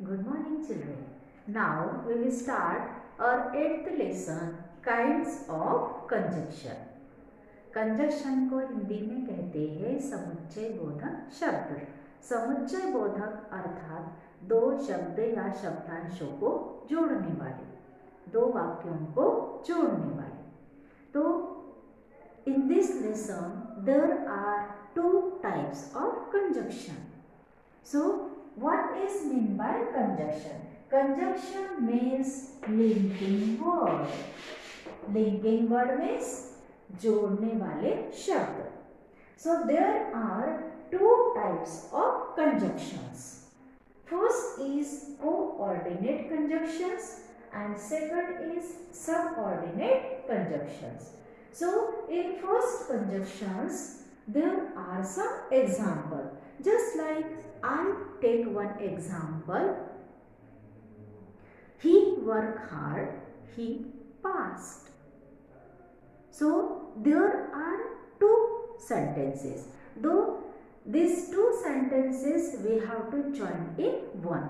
Good morning, children. Now we will start our 8th lesson, kinds of conjunction. Conjunction को हिंदी में कहते हैं समुच्चय बोधक शब्द। समुच्चय बोधक अर्थात दो शब्द या शब्दांशों को जोड़ने वाले, दो वाक्यों को जोड़ने वाले। तो in this lesson there are two types of conjunction. So what is mean by conjunction? Conjunction means linking word. Linking word means जोड़ने वाले शब्द. So there are two types of conjunctions. First is coordinate conjunctions and second is subordinate conjunctions. So in first conjunctions there are some example. Just like I take one example. He worked hard, he passed. So there are two sentences. Though these two sentences we have to join in one.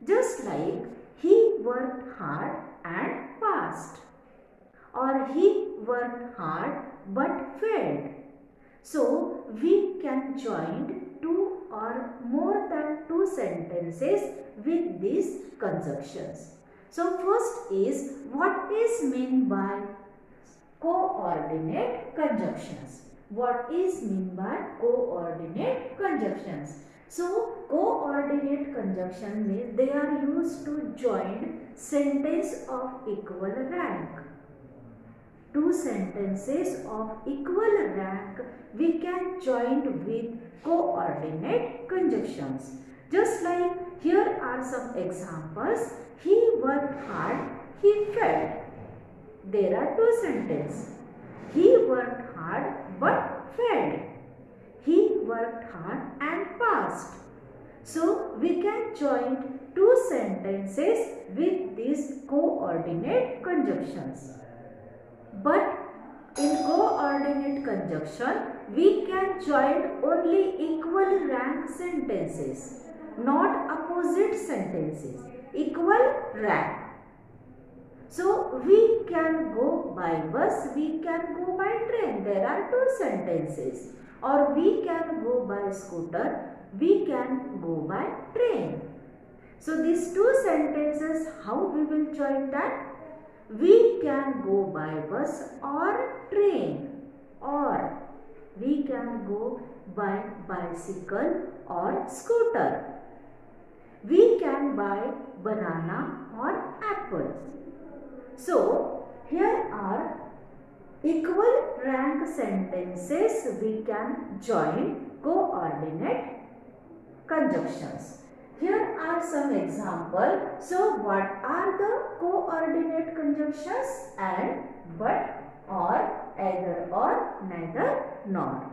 Just like he worked hard and passed, or he worked hard but failed. So we can join two or more than two sentences with these conjunctions. So first is what is meant by coordinate conjunctions. What is meant by coordinate conjunctions? So coordinate conjunction means they are used to join sentence of equal rank. Two sentences of equal rank we can join with coordinate conjunctions. Just like here are some examples. He worked hard, he failed. There are two sentences. He worked hard but failed. He worked hard and passed. So we can join two sentences with these coordinate conjunctions. But in coordinate conjunction, we can join only equal rank sentences, not opposite sentences. Equal rank. So we can go by bus, we can go by train. There are two sentences. Or we can go by scooter, we can go by train. So these two sentences, how we will join that? We can go by bus or train, or we can go by bicycle or scooter. We can buy banana or apple. So here are equal rank sentences we can join coordinate conjunctions. Here are some examples. So what are the coordinate conjunctions? And, but, or, either or, neither nor.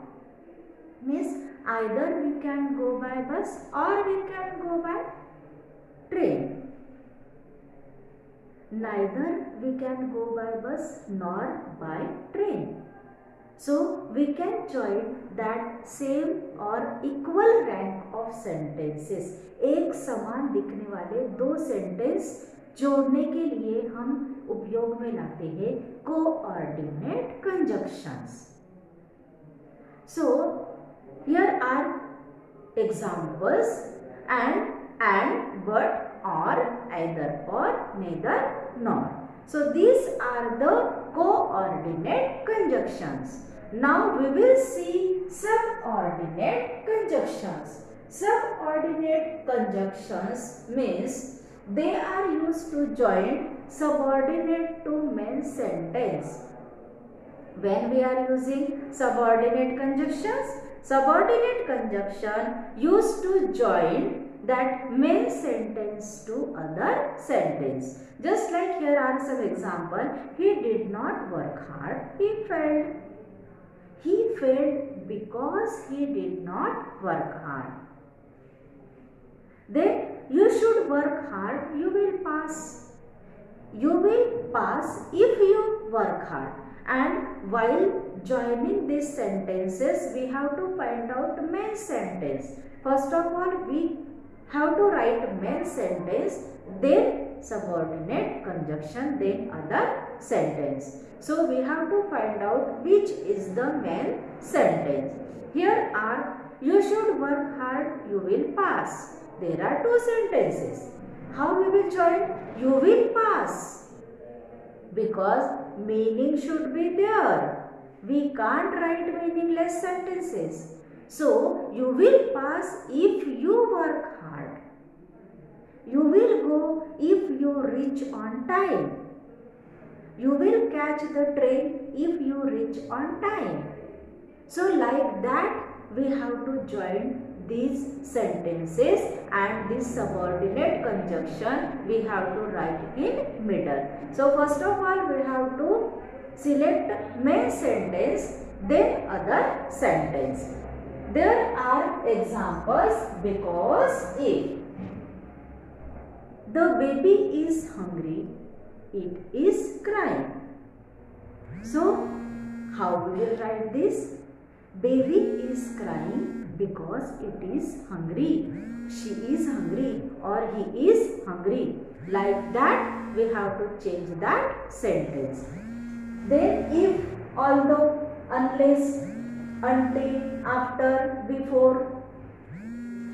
Means either we can go by bus or we can go by train. Neither we can go by bus nor by train. So we can join that same or equal rank of sentences. एक समान दिखने वाले दो sentence जोड़ने के लिए हम उपयोग में लाते हैं coordinate conjunctions. So here are examples and, but, or, either or, neither nor. So these are the coordinate conjunctions. Now we will see subordinate conjunctions. Subordinate conjunctions means they are used to join subordinate to main sentence. When we are using subordinate conjunctions, subordinate conjunction used to join that main sentence to other sentence. Just like here are some example. He did not work hard, he failed. He failed because he did not work hard. Then you should work hard, you will pass. You will pass if you work hard. And while joining these sentences, we have to find out main sentence. First of all, we have to write main sentence, then subordinate conjunction, then other sentence. So we have to find out which is the main sentence. Here are, you should work hard, you will pass. There are two sentences. How we will join? You will pass. Because meaning should be there. We can't write meaningless sentences. So, you will pass if you work hard. You will go if you reach on time. You will catch the train if you reach on time. So, like that, we have to join these sentences, and this subordinate conjunction we have to write in middle. So, first of all, we have to select main sentence, then other sentence. There are examples. Because if the baby is hungry, it is crying. So, how we will write this? Baby is crying because it is hungry. She is hungry or he is hungry. Like that, we have to change that sentence. Then if, although, unless, until, after, before.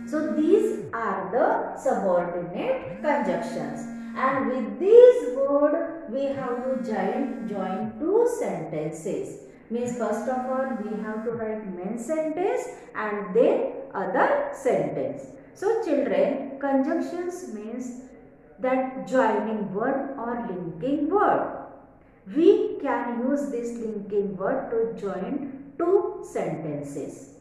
So these are the subordinate conjunctions. And with these words, we have to join two sentences. Means first of all, we have to write main sentence and then other sentence. So children, conjunctions means that joining word or linking word. We can use this linking word to join two sentences.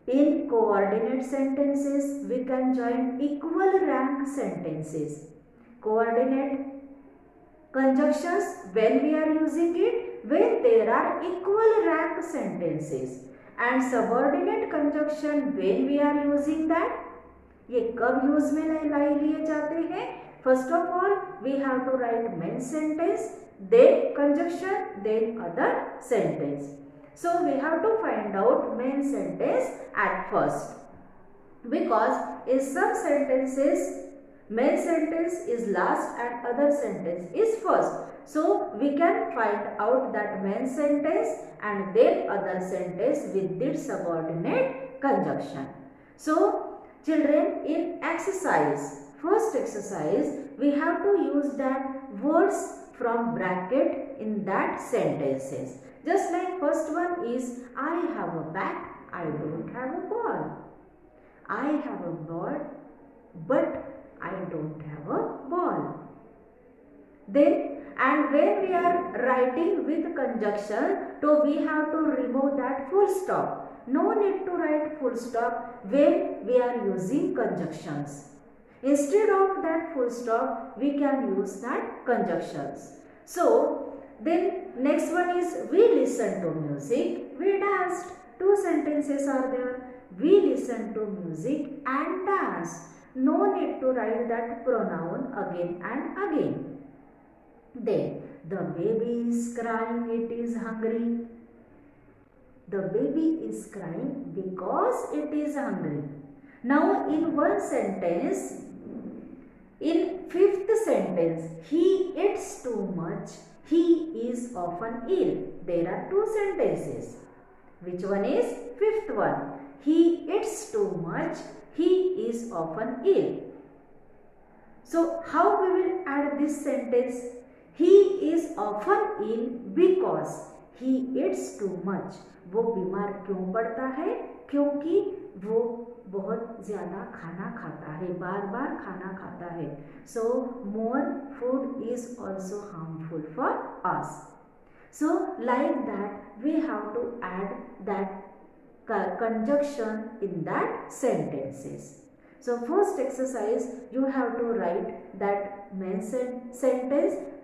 In coordinate sentences, we can join equal rank sentences. Coordinate conjunctions, when we are using it, when there are equal rank sentences. And subordinate conjunction, when we are using that, ये कब use में लाई लिए जाते हैं? First of all, we have to write main sentence, then conjunction, then other sentence. So we have to find out main sentence at first, because in some sentences main sentence is last and other sentence is first. So we can find out that main sentence and then other sentence with its subordinate conjunction. So children, in exercise, first exercise, we have to use that words from bracket in that sentences. Just like first one is, I have a bat, I don't have a ball. I have a ball, but I don't have a ball. Then, and when we are writing with conjunction, so we have to remove that full stop. No need to write full stop when we are using conjunctions. Instead of that full stop, we can use that conjunctions. So, then next one is, we listen to music, we danced. Two sentences are there. We listen to music and dance. No need to write that pronoun again and again. Then, the baby is crying, it is hungry. The baby is crying because it is hungry. Now, in one sentence, in fifth sentence, he eats too much, he is often ill. There are two sentences. Which one is fifth one? He eats too much, he is often ill. So, how we will add this sentence? He is often ill because he eats too much. वो बीमार क्यों पड़ता है? क्योंकि वो बहुत ज़्यादा खाना खाता है, बार बार खाना खाता है. So, more food is also harmful for us. So, like that, we have to add that conjunction in that sentences. So, first exercise, you have to write that main sentence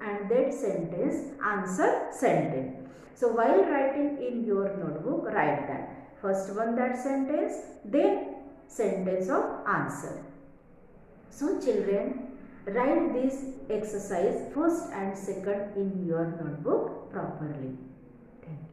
and that sentence answer sentence. So, while writing in your notebook, write that. First one that sentence, then sentence of answer. So, children, write this exercise first and second in your notebook properly. Thank you.